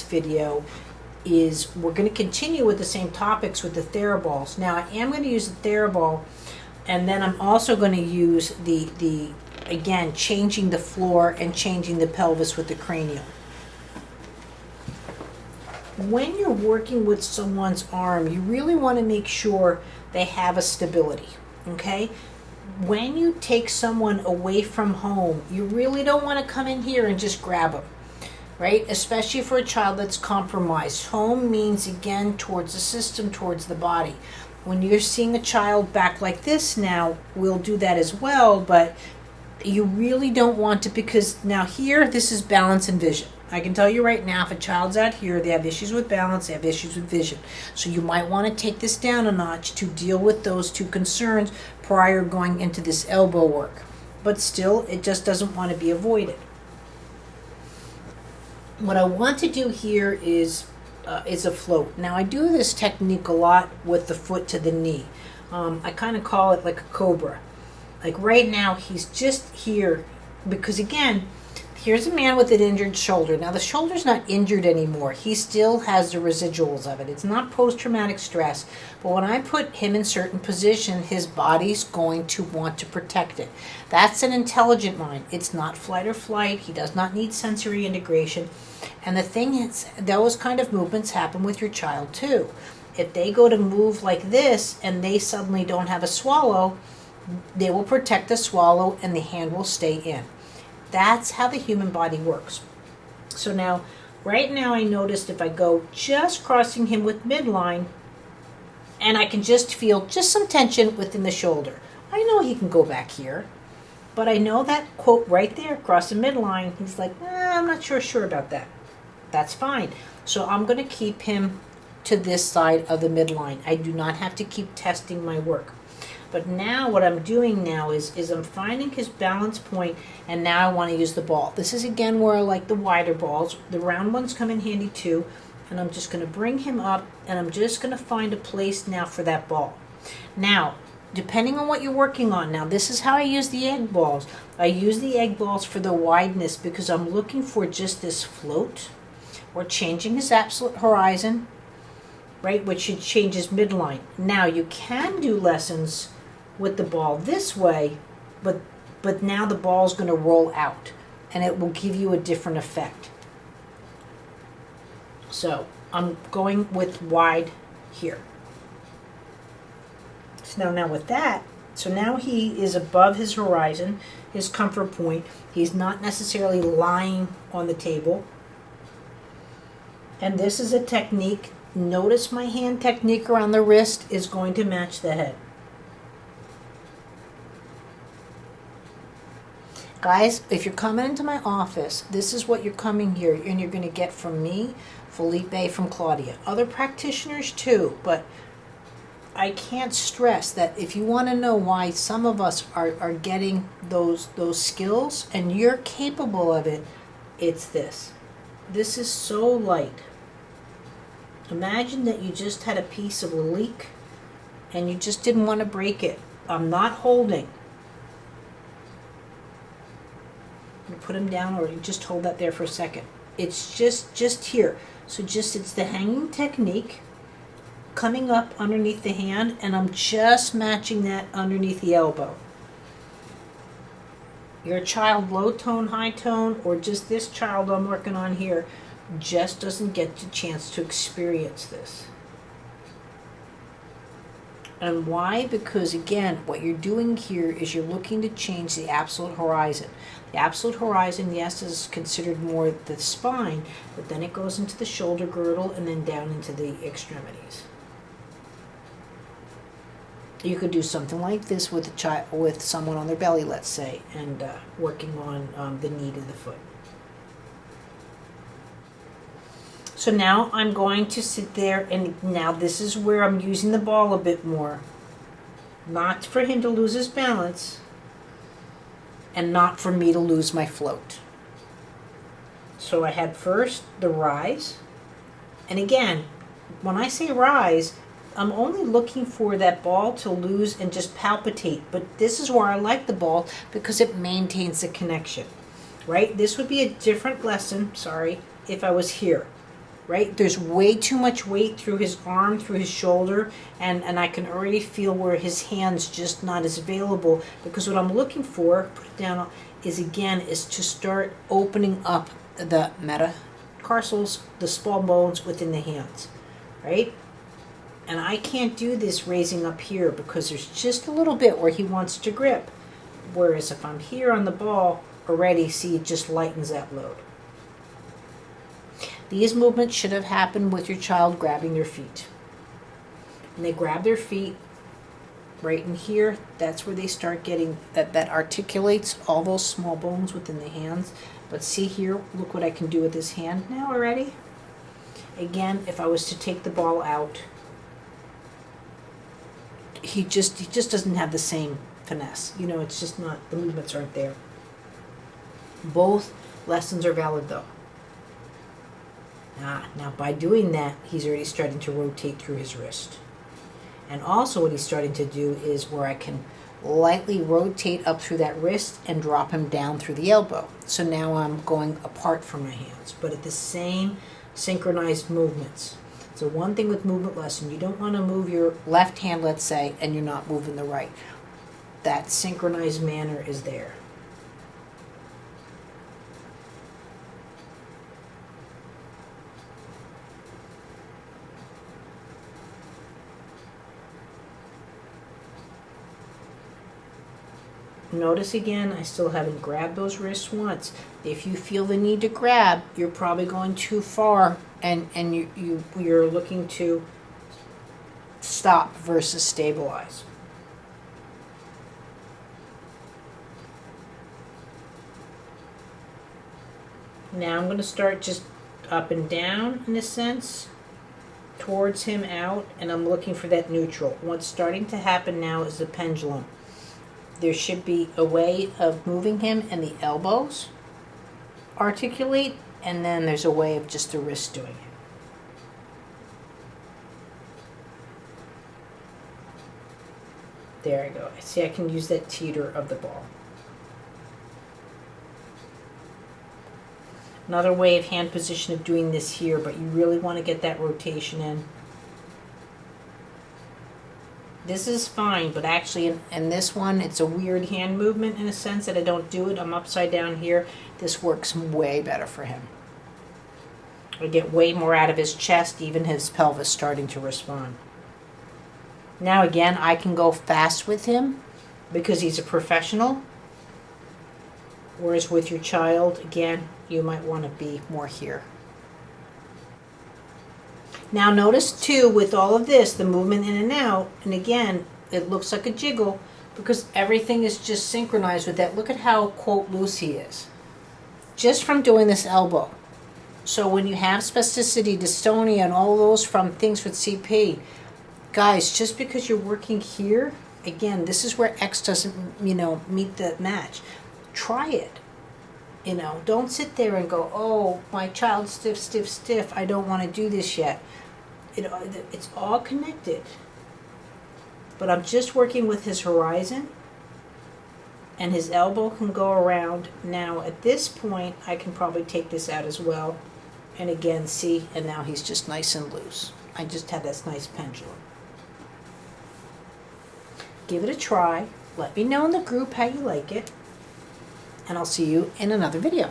video is we're going to continue with the same topics with the Theraballs. Now I am going to use the Theraball, and then I'm also going to use the again, changing the floor and changing the pelvis with the cranial. When you're working with someone's arm, you really want to make sure they have a stability, okay? When you take someone away from home, you really don't want to come in here and just grab them, right? Especially for a child that's compromised. Home means, again, towards the system, towards the body. When you're seeing a child back like this now, we'll do that as well, but you really don't want to, because now here, this is balance and vision. I can tell you right now, if a child's out here, they have issues with balance, they have issues with vision. So you might want to take this down a notch to deal with those two concerns prior going into this elbow work. But still, it just doesn't want to be avoided. What I want to do here is a float. Now I do this technique a lot with the foot to the knee. I kind of call it like a cobra. Like right now, he's just here because, again, here's a man with an injured shoulder. Now the shoulder's not injured anymore. He still has the residuals of it. It's not post-traumatic stress. But when I put him in certain position, his body's going to want to protect it. That's an intelligent mind. It's not flight or flight. He does not need sensory integration. And the thing is, those kind of movements happen with your child too. If they go to move like this and they suddenly don't have a swallow, they will protect the swallow and the hand will stay in. That's how the human body works. So now, right now I noticed if I go just crossing him with midline, and I can just feel just some tension within the shoulder. I know he can go back here, but I know that quote right there, cross the midline, he's like, I'm not sure about that. That's fine. So I'm going to keep him to this side of the midline. I do not have to keep testing my work. But now what I'm doing now is I'm finding his balance point, and now I want to use the ball. This is again where I like the wider balls. The round ones come in handy too. And I'm just going to bring him up, and I'm just going to find a place now for that ball. Now, depending on what you're working on, now this is how I use the egg balls. I use the egg balls for the wideness because I'm looking for just this float or changing his absolute horizon, right, which should change his midline. Now, you can do lessons with the ball this way, but now the ball's going to roll out, and it will give you a different effect. So I'm going with wide here. So now with that, so now he is above his horizon, his comfort point. He's not necessarily lying on the table. And this is a technique. Notice my hand technique around the wrist is going to match the head. Guys, if you're coming into my office, this is what you're coming here, and you're going to get from me, Felipe, from Claudia. Other practitioners too, but I can't stress that if you want to know why some of us are getting those skills, and you're capable of it, it's this. This is so light. Imagine that you just had a piece of a leak, and you just didn't want to break it. I'm not holding. You put him down, or you just hold that there for a second. It's just here. So it's the hanging technique coming up underneath the hand, and I'm just matching that underneath the elbow. Your child low tone, high tone, or just this child I'm working on here just doesn't get the chance to experience this. And why? Because again, what you're doing here is you're looking to change the absolute horizon. The absolute horizon, yes, is considered more the spine, but then it goes into the shoulder girdle and then down into the extremities. You could do something like this with a child, with someone on their belly, let's say, and working on the knee to the foot. So now I'm going to sit there, and now this is where I'm using the ball a bit more. Not for him to lose his balance, and not for me to lose my float. So I had first the rise, and again, when I say rise, I'm only looking for that ball to lose and just palpitate, but this is where I like the ball because it maintains the connection, right? This would be a different lesson, if I was here. right? There's way too much weight through his arm, through his shoulder, and I can already feel where his hand's just not as available, because what I'm looking for, put it down, is to start opening up the metatarsals, the small bones within the hands, right? And I can't do this raising up here because there's just a little bit where he wants to grip. Whereas if I'm here on the ball already, see, it just lightens that load. These movements should have happened with your child grabbing their feet. And they grab their feet right in here. That's where they start getting, that articulates all those small bones within the hands. But see here, look what I can do with this hand now already. Again, if I was to take the ball out, he just doesn't have the same finesse. You know, it's just not, the movements aren't there. Both lessons are valid though. Now by doing that, he's already starting to rotate through his wrist. And also what he's starting to do is where I can lightly rotate up through that wrist and drop him down through the elbow. So now I'm going apart from my hands, but at the same synchronized movements. So one thing with movement lesson, you don't want to move your left hand, let's say, and you're not moving the right. That synchronized manner is there. Notice again, I still haven't grabbed those wrists once. If you feel the need to grab, you're probably going too far, and you're looking to stop versus stabilize. Now I'm going to start just up and down in a sense, towards him, out, and I'm looking for that neutral. What's starting to happen now is the pendulum. There should be a way of moving him, and the elbows articulate, and then there's a way of just the wrist doing it. There I go. See, I can use that teeter of the ball. Another way of hand position of doing this here, but you really want to get that rotation in. This is fine, but actually in this one, it's a weird hand movement in a sense that I don't do it. I'm upside down here. This works way better for him. I get way more out of his chest, even his pelvis starting to respond. Now again, I can go fast with him because he's a professional. Whereas with your child, again, you might want to be more here. Now notice too, with all of this, the movement in and out, and again, it looks like a jiggle because everything is just synchronized with that. Look at how, quote, loose he is. Just from doing this elbow. So when you have spasticity, dystonia, and all those from things with CP, guys, just because you're working here, again, this is where X doesn't, meet the match. Try it. Don't sit there and go, oh, my child's stiff, stiff, stiff. I don't want to do this yet. It's all connected. But I'm just working with his horizon, and his elbow can go around. Now, at this point, I can probably take this out as well. And again, see, and now he's just nice and loose. I just had this nice pendulum. Give it a try. Let me know in the group how you like it. And I'll see you in another video.